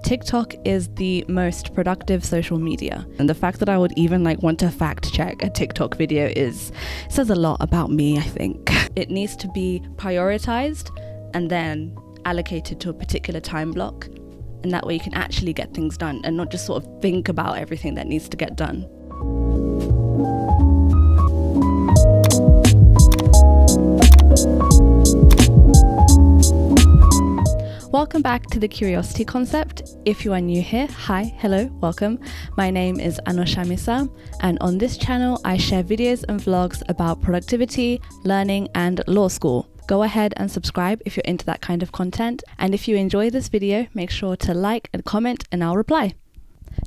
TikTok is the most productive social media. And the fact that I would even want to fact check a TikTok video says a lot about me, I think. It needs to be prioritized and then allocated to a particular time block. And that way you can actually get things done and not just sort of think about everything that needs to get done. Welcome back to the Curiosity Concept. If you are new here, hi, hello, welcome. My name is Anoshamisa, and on this channel, I share videos and vlogs about productivity, learning, and law school. Go ahead and subscribe if you're into that kind of content. And if you enjoy this video, make sure to like and comment and I'll reply.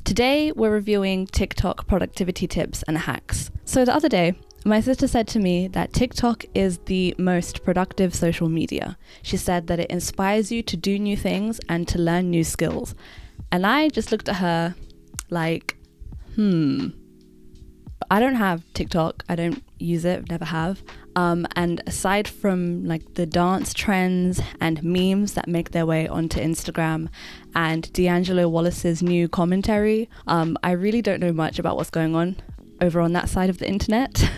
Today, we're reviewing TikTok productivity tips and hacks. So the other day, my sister said to me that TikTok is the most productive social media. She said that it inspires you to do new things and to learn new skills. And I just looked at her like, I don't have TikTok. I don't use it, never have. And aside from the dance trends and memes that make their way onto Instagram and D'Angelo Wallace's new commentary, I really don't know much about what's going on over on that side of the internet.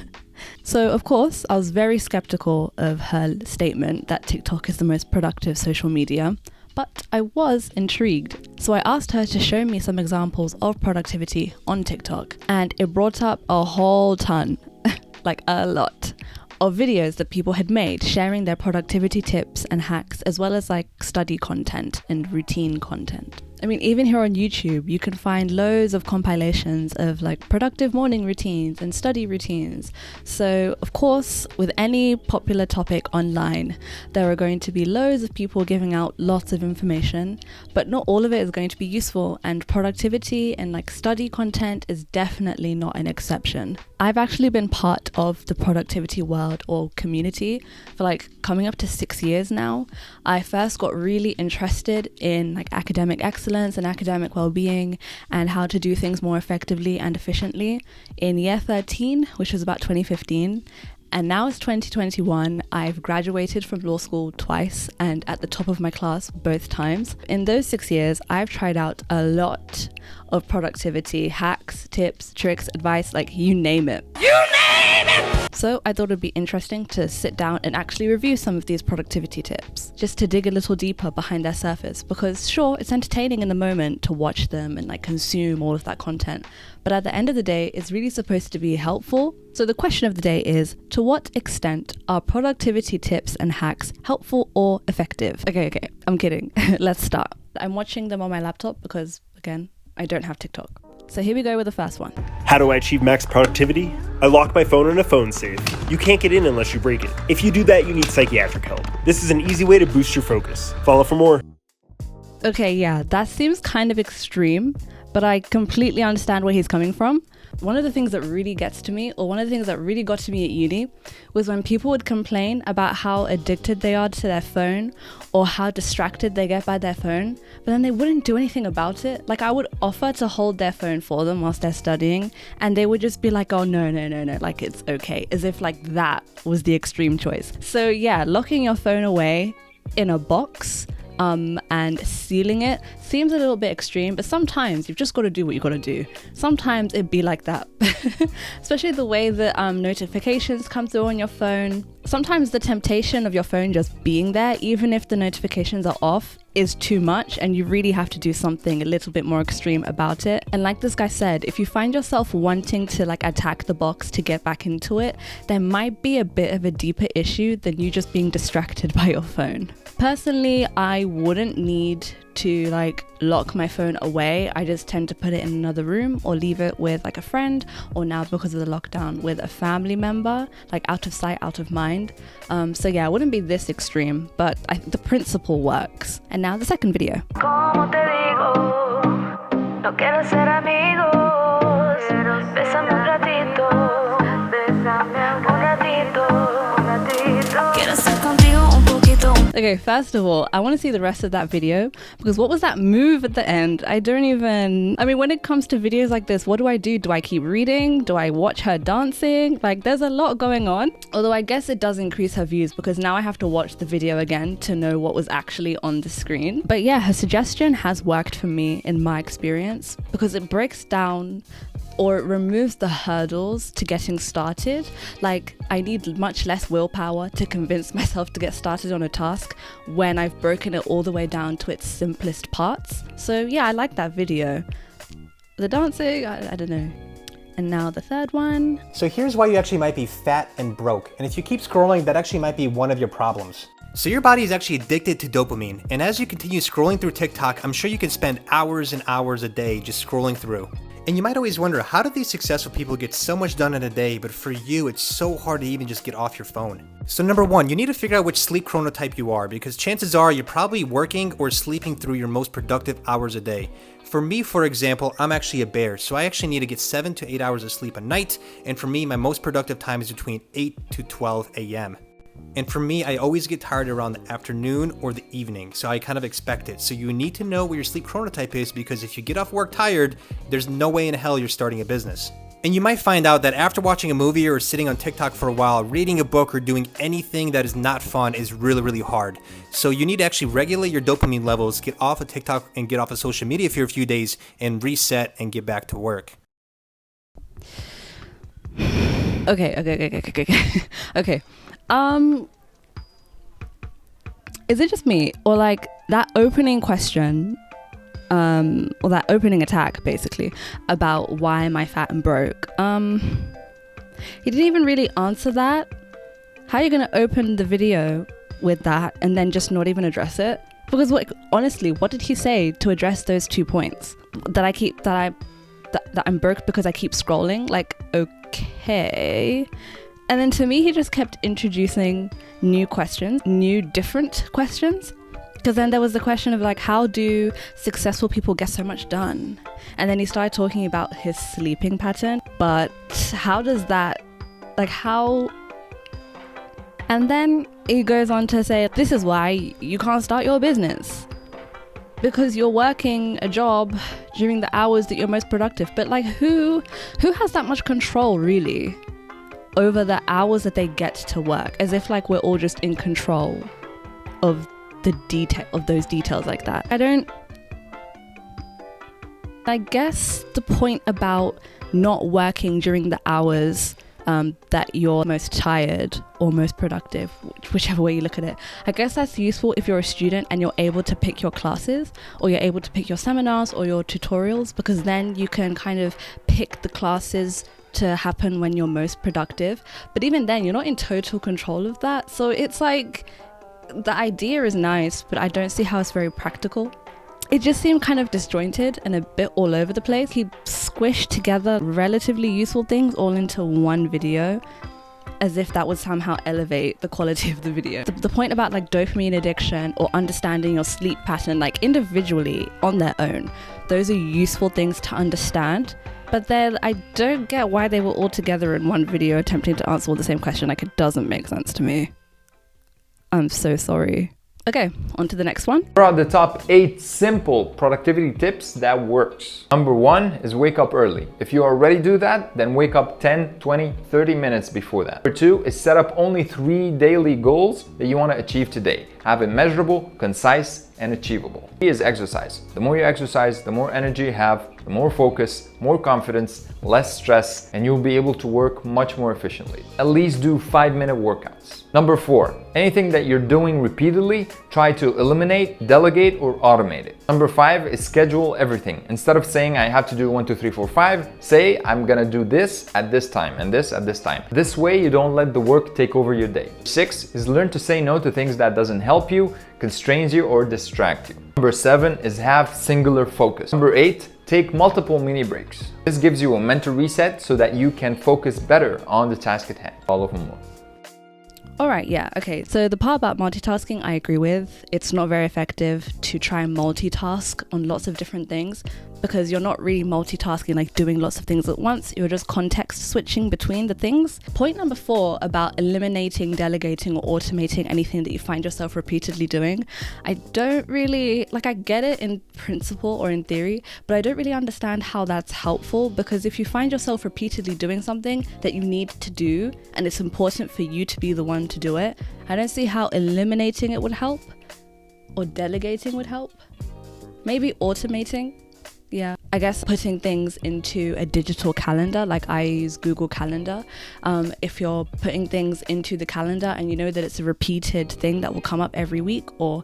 So, of course, I was very skeptical of her statement that TikTok is the most productive social media, but I was intrigued. So I asked her to show me some examples of productivity on TikTok, and it brought up a whole ton, a lot, of videos that people had made sharing their productivity tips and hacks, as well as study content and routine content. I mean, even here on YouTube, you can find loads of compilations of productive morning routines and study routines. So, of course, with any popular topic online, there are going to be loads of people giving out lots of information, but not all of it is going to be useful. And productivity and study content is definitely not an exception. I've actually been part of the productivity world or community for coming up to 6 years now. I first got really interested in academic excellence and academic well-being and how to do things more effectively and efficiently in year 13, which was about 2015. And now it's 2021. I've graduated from law school twice and at the top of my class both times. In those 6 years, I've tried out a lot of productivity hacks, tips, tricks, advice, you name it. You name it! So I thought it'd be interesting to sit down and actually review some of these productivity tips, just to dig a little deeper behind their surface, because sure, it's entertaining in the moment to watch them and consume all of that content, but at the end of the day, it's really supposed to be helpful. So the question of the day is, to what extent are productivity tips and hacks helpful or effective? Okay, I'm kidding. Let's start. I'm watching them on my laptop because, again, I don't have TikTok. So here we go with the first one. How do I achieve max productivity? I lock my phone in a phone safe. You can't get in unless you break it. If you do that, you need psychiatric help. This is an easy way to boost your focus. Follow for more. Okay, yeah, that seems kind of extreme, but I completely understand where he's coming from. One of the things that really gets to me, or one of the things that really got to me at uni, was when people would complain about how addicted they are to their phone or how distracted they get by their phone, but then they wouldn't do anything about it. I would offer to hold their phone for them whilst they're studying, and they would just be like, oh, no, it's okay, as if that was the extreme choice. So yeah, locking your phone away in a box and sealing it seems a little bit extreme, but sometimes you've just got to do what you got to do. Sometimes it'd be like that, especially the way that notifications come through on your phone. Sometimes the temptation of your phone just being there, even if the notifications are off, is too much, and you really have to do something a little bit more extreme about it. And like this guy said, if you find yourself wanting to attack the box to get back into it, there might be a bit of a deeper issue than you just being distracted by your phone. Personally, I wouldn't need to lock my phone away. I just tend to put it in another room or leave it with a friend, or now because of the lockdown with a family member, out of sight, out of mind. So yeah, it wouldn't be this extreme, but the principle works. And now the second video. Como te digo, no quiero ser amigos. Bésame un ratito. Bésame un ratito. Quiero ser contigo un poquito. Okay, first of all, I want to see the rest of that video, because what was that move at the end? I mean, when it comes to videos like this, what do? Do I keep reading? Do I watch her dancing? Like, there's a lot going on. Although I guess it does increase her views, because now I have to watch the video again to know what was actually on the screen. But yeah, her suggestion has worked for me in my experience, because it breaks down or it removes the hurdles to getting started. Like, I need much less willpower to convince myself to get started on a task when I've broken it all the way down to its simplest parts. So yeah, I like that video. The dancing, I don't know. And now the third one. So here's why you actually might be fat and broke. And if you keep scrolling, that actually might be one of your problems. So your body is actually addicted to dopamine. And as you continue scrolling through TikTok, I'm sure you can spend hours and hours a day just scrolling through. And you might always wonder, how do these successful people get so much done in a day, but for you, it's so hard to even just get off your phone? So number one, you need to figure out which sleep chronotype you are, because chances are you're probably working or sleeping through your most productive hours a day. For me, for example, I'm actually a bear, so I actually need to get 7 to 8 hours of sleep a night, and for me, my most productive time is between 8 to 12 a.m. And for me, I always get tired around the afternoon or the evening, so I kind of expect it. So you need to know what your sleep chronotype is, because if you get off work tired, there's no way in hell you're starting a business. And you might find out that after watching a movie or sitting on TikTok for a while, reading a book or doing anything that is not fun is really, really hard. So you need to actually regulate your dopamine levels, get off of TikTok and get off of social media for a few days, and reset and get back to work. Okay. Is it just me, or like that opening question, or that opening attack basically about why am I fat and broke? He didn't even really answer that. How are you gonna open the video with that and then just not even address it? Because honestly, what did he say to address those 2 points? That I'm broke because I keep scrolling? Like, okay. And then to me, he just kept introducing new questions, different questions. Because then there was the question of like, how do successful people get so much done? And then he started talking about his sleeping pattern. But how does that, like how? And then he goes on to say, this is why you can't start your business. Because you're working a job during the hours that you're most productive. But like, who has that much control really over the hours that they get to work? As if like we're all just in control of those details like that. I guess the point about not working during the hours that you're most tired or most productive, whichever way you look at it, I guess that's useful if you're a student and you're able to pick your classes, or you're able to pick your seminars or your tutorials, because then you can kind of pick the classes to happen when you're most productive. But even then, you're not in total control of that. So it's like, the idea is nice, but I don't see how it's very practical. It just seemed kind of disjointed and a bit all over the place. He squished together relatively useful things all into one video, as if that would somehow elevate the quality of the video. The point about like dopamine addiction or understanding your sleep pattern, like individually on their own, those are useful things to understand. But then I don't get why they were all together in one video attempting to answer all the same question. Like, it doesn't make sense to me. I'm so sorry. Okay, on to the next one. Here are the top 8 simple productivity tips that works. Number 1 is wake up early. If you already do that, then wake up 10, 20, 30 minutes before that. Number 2 is set up only 3 daily goals that you want to achieve today. Have it measurable, concise, and achievable. 3 is exercise. The more you exercise, the more energy you have, the more focus, more confidence, less stress, and you'll be able to work much more efficiently. At least do 5-minute workouts. Number 4, anything that you're doing repeatedly, try to eliminate, delegate, or automate it. Number 5 is schedule everything. Instead of saying I have to do 1, 2, 3, 4, 5, say I'm gonna do this at this time and this at this time. This way you don't let the work take over your day. 6 is learn to say no to things that doesn't help you, constrains you, or distract you. Number 7 is have singular focus. Number 8, take multiple mini breaks. This gives you a mental reset so that you can focus better on the task at hand. Follow for more. All right, yeah, okay. So the part about multitasking, I agree with. It's not very effective to try and multitask on lots of different things because you're not really multitasking, like doing lots of things at once. You're just context switching between the things. Point number 4 about eliminating, delegating, or automating anything that you find yourself repeatedly doing. I don't really, like, I get it in principle or in theory, but I don't really understand how that's helpful, because if you find yourself repeatedly doing something that you need to do and it's important for you to be the one to do it, I don't see how eliminating it would help, or delegating would help. Maybe automating. Yeah, I guess putting things into a digital calendar, like I use Google Calendar. If you're putting things into the calendar and you know that it's a repeated thing that will come up every week or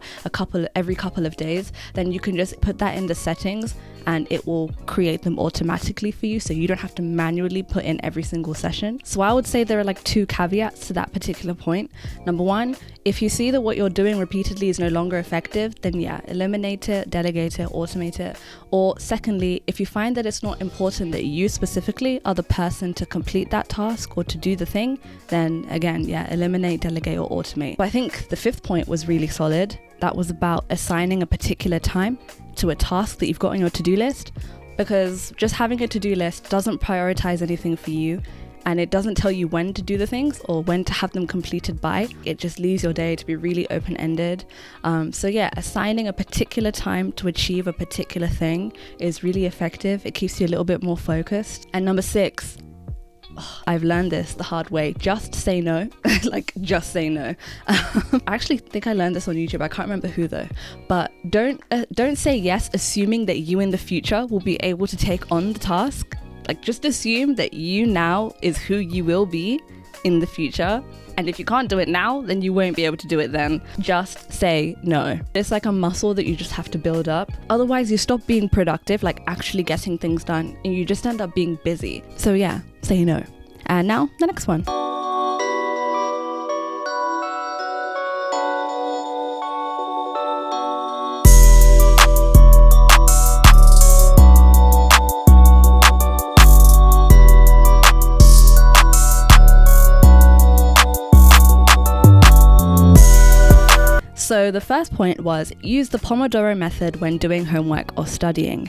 every couple of days, then you can just put that in the settings and it will create them automatically for you, so you don't have to manually put in every single session. So I would say there are like 2 caveats to that particular point. Number 1, if you see that what you're doing repeatedly is no longer effective, then yeah, eliminate it, delegate it, automate it. Or secondly, if you find that it's not important that you specifically are the person to complete that task or to do the thing, then again, yeah, eliminate, delegate, or automate. But I think the 5th point was really solid. That was about assigning a particular time to a task that you've got on your to-do list, because just having a to-do list doesn't prioritize anything for you, and it doesn't tell you when to do the things or when to have them completed by. It just leaves your day to be really open-ended. So yeah, assigning a particular time to achieve a particular thing is really effective. It keeps you a little bit more focused. And number 6, I've learned this the hard way. Just say no. Like, just say no. I actually think I learned this on YouTube. I can't remember who though. But don't say yes assuming that you in the future will be able to take on the task. Like, just assume that you now is who you will be in the future. And if you can't do it now, then you won't be able to do it then. Just say no. It's like a muscle that you just have to build up. Otherwise, you stop being productive, like actually getting things done, and you just end up being busy. So yeah, say no. And now, the next one. So the first point was use the Pomodoro method when doing homework or studying.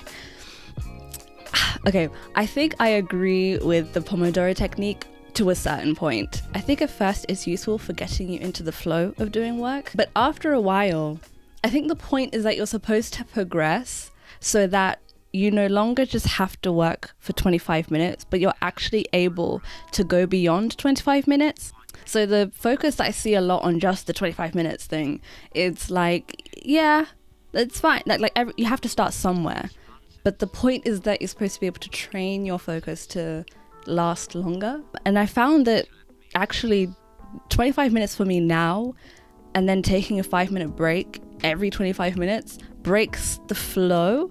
Okay, I think I agree with the Pomodoro technique to a certain point. I think at first it's useful for getting you into the flow of doing work, but after a while, I think the point is that you're supposed to progress so that you no longer just have to work for 25 minutes, but you're actually able to go beyond 25 minutes. So the focus that I see a lot on just the 25 minutes thing, it's like, yeah, it's fine. You have to start somewhere. But the point is that you're supposed to be able to train your focus to last longer. And I found that actually 25 minutes for me now, and then taking a 5-minute break every 25 minutes breaks the flow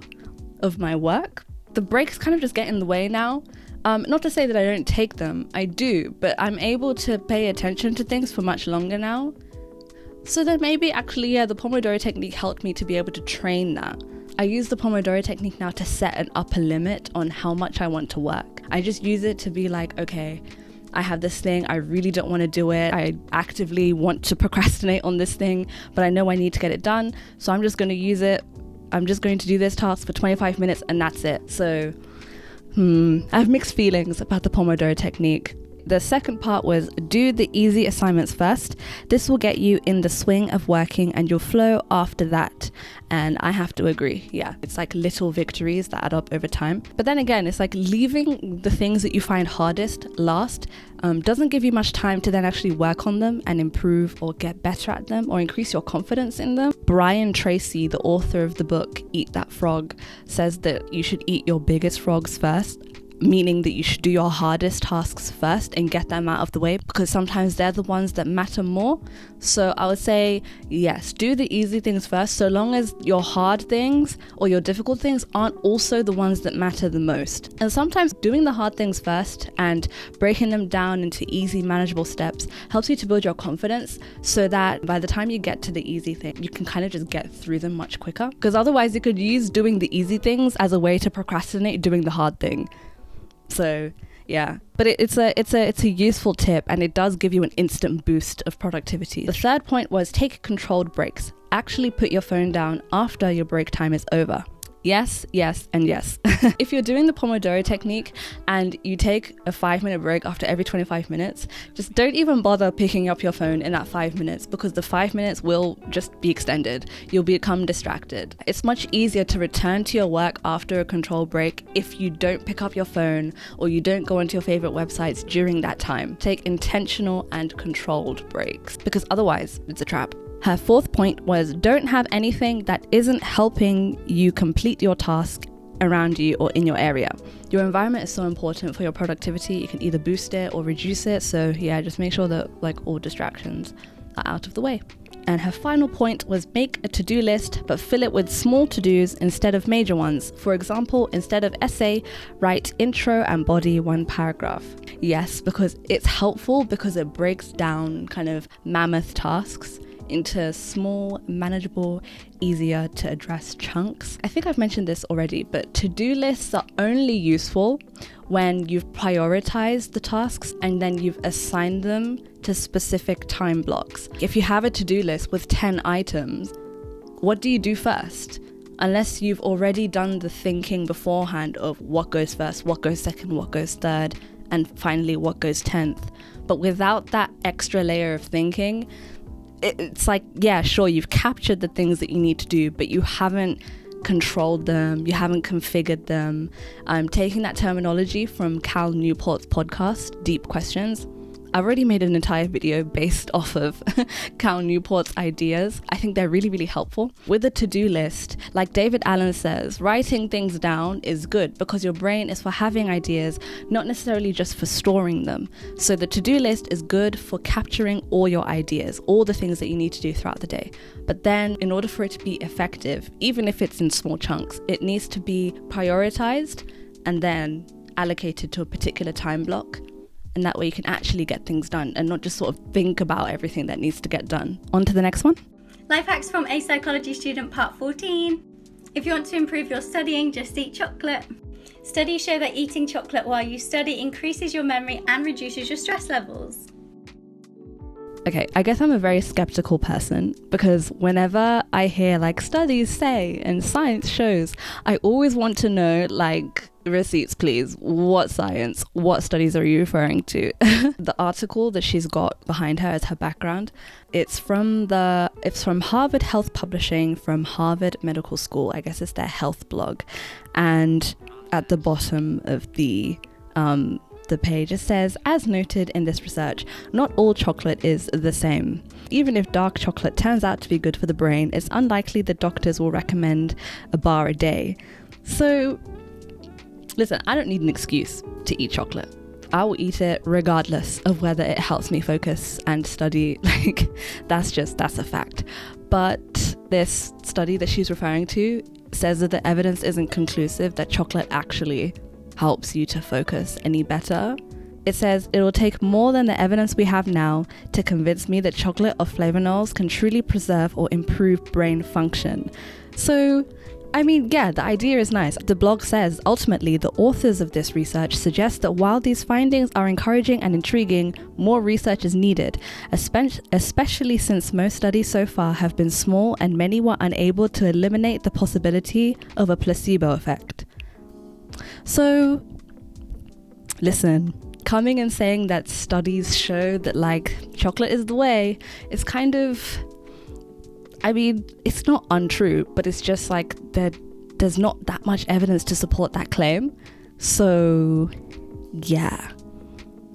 of my work. The breaks kind of just get in the way now. Not to say that I don't take them, I do, but I'm able to pay attention to things for much longer now. So then maybe actually, yeah, the Pomodoro technique helped me to be able to train that. I use the Pomodoro technique now to set an upper limit on how much I want to work. I just use it to be like, okay, I have this thing, I really don't want to do it. I actively want to procrastinate on this thing, but I know I need to get it done. So I'm just going to use it. I'm just going to do this task for 25 minutes and that's it. So I have mixed feelings about the Pomodoro technique. The second part was do the easy assignments first. This will get you in the swing of working and you'll flow after that. And I have to agree. Yeah, it's like little victories that add up over time. But then again, it's like leaving the things that you find hardest last doesn't give you much time to then actually work on them and improve or get better at them or increase your confidence in them. Brian Tracy, the author of the book Eat That Frog, says that you should eat your biggest frogs first, meaning that you should do your hardest tasks first and get them out of the way because sometimes they're the ones that matter more. So I would say, yes, do the easy things first, so long as your hard things or your difficult things aren't also the ones that matter the most. And sometimes doing the hard things first and breaking them down into easy, manageable steps helps you to build your confidence so that by the time you get to the easy thing, you can kind of just get through them much quicker. Because otherwise you could use doing the easy things as a way to procrastinate doing the hard thing. So Yeah, but it's a useful tip, and it does give you an instant boost of productivity. The third point was take controlled breaks. Actually put your phone down after your break time is over. Yes, yes, and yes. If you're doing the Pomodoro technique and you take a 5-minute break after every 25 minutes, just don't even bother picking up your phone in that 5 minutes, because the 5 minutes will just be extended. You'll become distracted. It's much easier to return to your work after a controlled break if you don't pick up your phone or you don't go onto your favorite websites during that time. Take intentional and controlled breaks, because otherwise it's a trap. Her fourth point was don't have anything that isn't helping you complete your task around you or in your area. Your environment is so important for your productivity. You can either boost it or reduce it. So yeah, just make sure that all distractions are out of the way. And her final point was make a to-do list, but fill it with small to-dos instead of major ones. For example, instead of essay, write intro and body 1 paragraph. Yes, because it's helpful, because it breaks down kind of mammoth tasks into small, manageable, easier to address chunks. I think I've mentioned this already, but to-do lists are only useful when you've prioritized the tasks and then you've assigned them to specific time blocks. If you have a to-do list with 10 items, what do you do first? Unless you've already done the thinking beforehand of what goes first, what goes second, what goes third, and finally what goes 10th. But without that extra layer of thinking, it's like, yeah, sure, you've captured the things that you need to do, but you haven't controlled them, you haven't configured them. Taking that terminology from Cal Newport's podcast, Deep Questions, I've already made an entire video based off of Cal Newport's ideas. I think they're really, really helpful. With a to-do list, like David Allen says, writing things down is good because your brain is for having ideas, not necessarily just for storing them. So the to-do list is good for capturing all your ideas, all the things that you need to do throughout the day. But then in order for it to be effective, even if it's in small chunks, it needs to be prioritized and then allocated to a particular time block. And that way you can actually get things done and not just sort of think about everything that needs to get done. On to the next one. Life hacks from a psychology student, part 14. If you want to improve your studying, just eat chocolate. Studies show that eating chocolate while you study increases your memory and reduces your stress levels. Okay, I guess I'm a very skeptical person because whenever I hear studies say and science shows, I always want to know receipts, please. What science? What studies are you referring to? The article that she's got behind her as her background, it's from Harvard Health Publishing from Harvard Medical School. I guess it's their health blog. And at the bottom of the page, it says, as noted in this research, not all chocolate is the same. Even if dark chocolate turns out to be good for the brain, it's unlikely that doctors will recommend a bar a day. So, listen, I don't need an excuse to eat chocolate. I will eat it regardless of whether it helps me focus and study. That's a fact. But this study that she's referring to says that the evidence isn't conclusive that chocolate actually helps you to focus any better. It says it will take more than the evidence we have now to convince me that chocolate or flavonols can truly preserve or improve brain function. So, I mean, yeah, the idea is nice. The blog says, ultimately, the authors of this research suggest that while these findings are encouraging and intriguing, more research is needed, especially since most studies so far have been small and many were unable to eliminate the possibility of a placebo effect. So, listen, coming and saying that studies show that chocolate is the way, it's kind of, I mean, it's not untrue, but it's just there's not that much evidence to support that claim. So, yeah,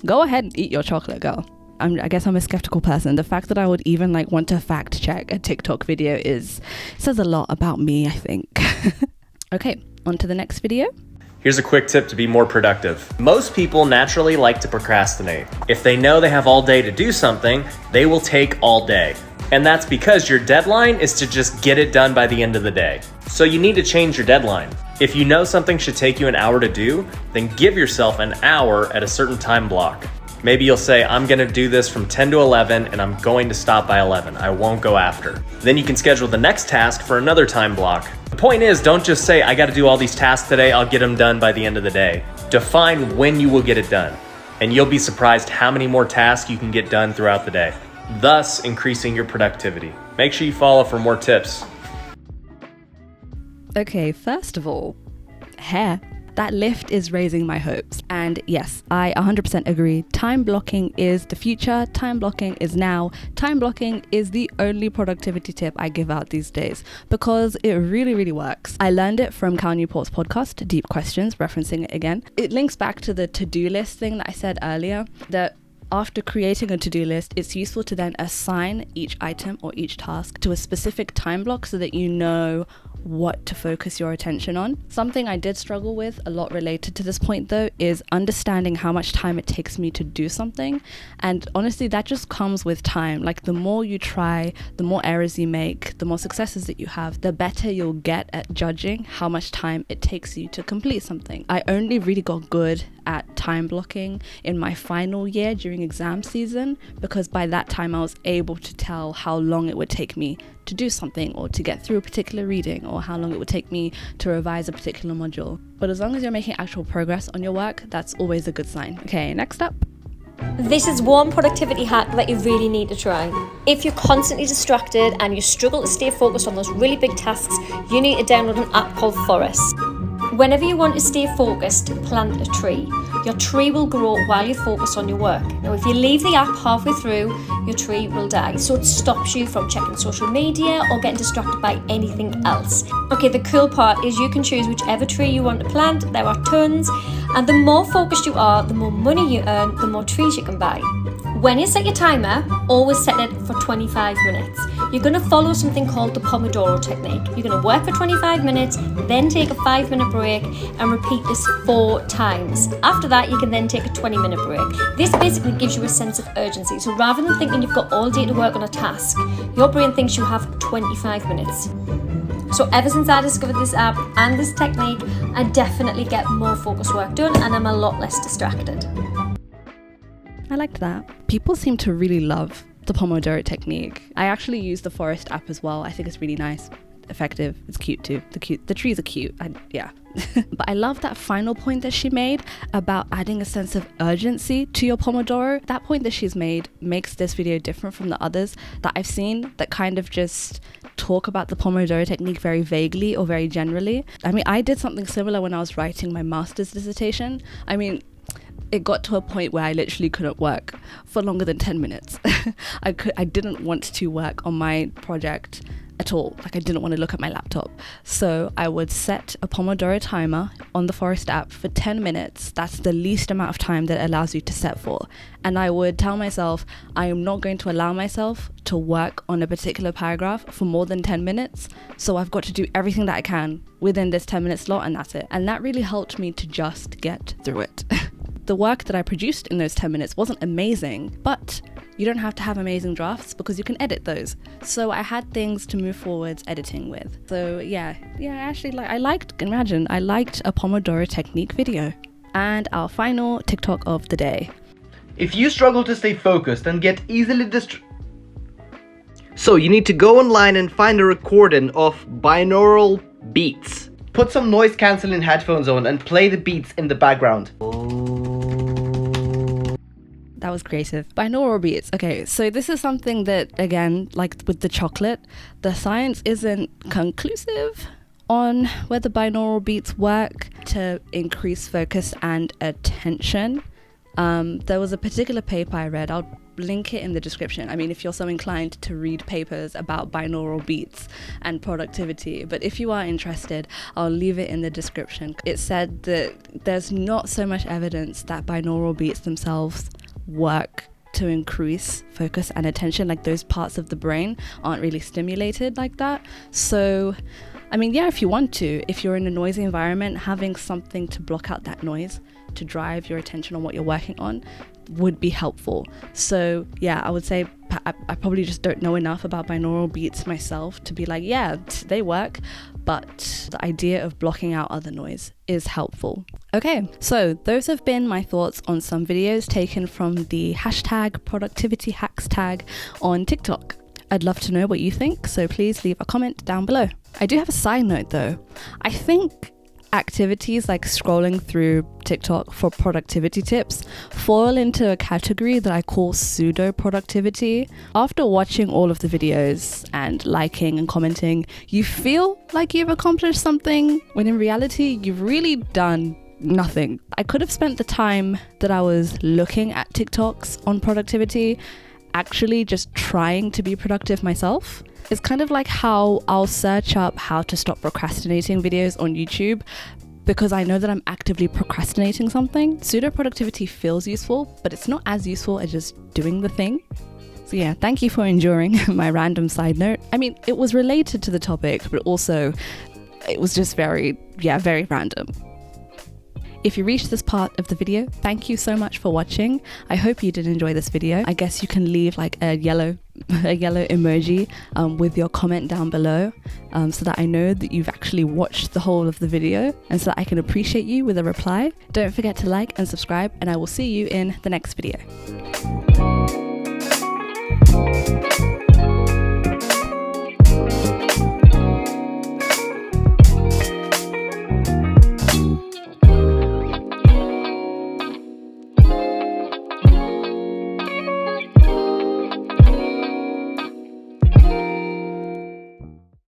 go ahead and eat your chocolate, girl. I guess I'm a skeptical person. The fact that I would even want to fact check a TikTok video says a lot about me, I think. Okay, on to the next video. Here's a quick tip to be more productive. Most people naturally like to procrastinate. If they know they have all day to do something, they will take all day. And that's because your deadline is to just get it done by the end of the day. So you need to change your deadline. If you know something should take you an hour to do, then give yourself an hour at a certain time block. Maybe you'll say, I'm gonna do this from 10 to 11 and I'm going to stop by 11. I won't go after. Then you can schedule the next task for another time block. The point is, don't just say, I gotta do all these tasks today, I'll get them done by the end of the day. Define when you will get it done, and you'll be surprised how many more tasks you can get done throughout the day, thus increasing your productivity. Make sure you follow for more tips. Okay, first of all, hair. That lift is raising my hopes. And yes, I 100% agree. Time blocking is the future. Time blocking is now. Time blocking is the only productivity tip I give out these days because it really, really works. I learned it from Cal Newport's podcast, Deep Questions, referencing it again. It links back to the to-do list thing that I said earlier, that after creating a to-do list, it's useful to then assign each item or each task to a specific time block so that you know what to focus your attention on. Something I did struggle with a lot related to this point though is understanding how much time it takes me to do something. And honestly, that just comes with time. Like the more you try, the more errors you make, the more successes that you have, the better you'll get at judging how much time it takes you to complete something. I only really got good at time blocking in my final year during exam season because by that time I was able to tell how long it would take me to do something or to get through a particular reading or how long it would take me to revise a particular module. But as long as you're making actual progress on your work, that's always a good sign. Okay, next up. This is one productivity hack that you really need to try. If you're constantly distracted and you struggle to stay focused on those really big tasks, you need to download an app called Forest. Whenever you want to stay focused, plant a tree. Your tree will grow while you focus on your work. Now, if you leave the app halfway through, your tree will die. So it stops you from checking social media or getting distracted by anything else. Okay, the cool part is you can choose whichever tree you want to plant. There are tons. And the more focused you are, the more money you earn, the more trees you can buy. When you set your timer, always set it for 25 minutes. You're going to follow something called the Pomodoro technique. You're going to work for 25 minutes, then take a 5-minute break and repeat this 4 times. After that, you can then take a 20-minute break. This basically gives you a sense of urgency. So rather than thinking you've got all day to work on a task, your brain thinks you have 25 minutes. So ever since I discovered this app and this technique, I definitely get more focused work done and I'm a lot less distracted. I liked that. People seem to really love the Pomodoro technique. I actually use the Forest app as well. I think it's really nice, effective. It's cute too. The trees are cute. Yeah. But I love that final point that she made about adding a sense of urgency to your Pomodoro. That point that she's made makes this video different from the others that I've seen that kind of just talk about the Pomodoro technique very vaguely or very generally. I mean, I did something similar when I was writing my master's dissertation. I mean, it got to a point where I literally couldn't work for longer than 10 minutes. I didn't want to work on my project at all. Like I didn't want to look at my laptop. So I would set a Pomodoro timer on the Forest app for 10 minutes. That's the least amount of time that it allows you to set for. And I would tell myself, I am not going to allow myself to work on a particular paragraph for more than 10 minutes. So I've got to do everything that I can within this 10-minute slot and that's it. And that really helped me to just get through it. The work that I produced in those 10 minutes wasn't amazing, but you don't have to have amazing drafts because you can edit those. So I had things to move forwards editing with. So actually I liked a Pomodoro technique video. And our final TikTok of the day. If you struggle to stay focused and get easily so you need to go online and find a recording of binaural beats. Put some noise cancelling headphones on and play the beats in the background. That was creative. Binaural beats. Okay, so this is something that, again, like with the chocolate, the science isn't conclusive on whether binaural beats work to increase focus and attention. There was a particular paper I read. I'll link it in the description. I mean, if you're so inclined to read papers about binaural beats and productivity, but if you are interested, I'll leave it in the description. It said that there's not so much evidence that binaural beats themselves work to increase focus and attention. Like those parts of the brain aren't really stimulated like that. So I mean, yeah, if you want to, if you're in a noisy environment, having something to block out that noise to drive your attention on what you're working on would be helpful. So yeah, I would say I probably just don't know enough about binaural beats myself to be like, yeah, they work, but the idea of blocking out other noise is helpful. Okay, so those have been my thoughts on some videos taken from the hashtag productivity hacks tag on TikTok. I'd love to know what you think, so please leave a comment down below. I do have a side note though. I think activities like scrolling through TikTok for productivity tips fall into a category that I call pseudo productivity. After watching all of the videos and liking and commenting, you feel like you've accomplished something when in reality you've really done nothing. I could have spent the time that I was looking at TikToks on productivity actually just trying to be productive myself. It's kind of like how I'll search up how to stop procrastinating videos on YouTube because I know that I'm actively procrastinating something. Pseudo productivity feels useful, but it's not as useful as just doing the thing. So yeah, thank you for enduring my random side note. I mean, it was related to the topic, but also it was just very random. If you reached this part of the video, thank you so much for watching. I hope you did enjoy this video. I guess you can leave like a yellow emoji with your comment down below so that I know that you've actually watched the whole of the video and so that I can appreciate you with a reply. Don't forget to like and subscribe, and I will see you in the next video.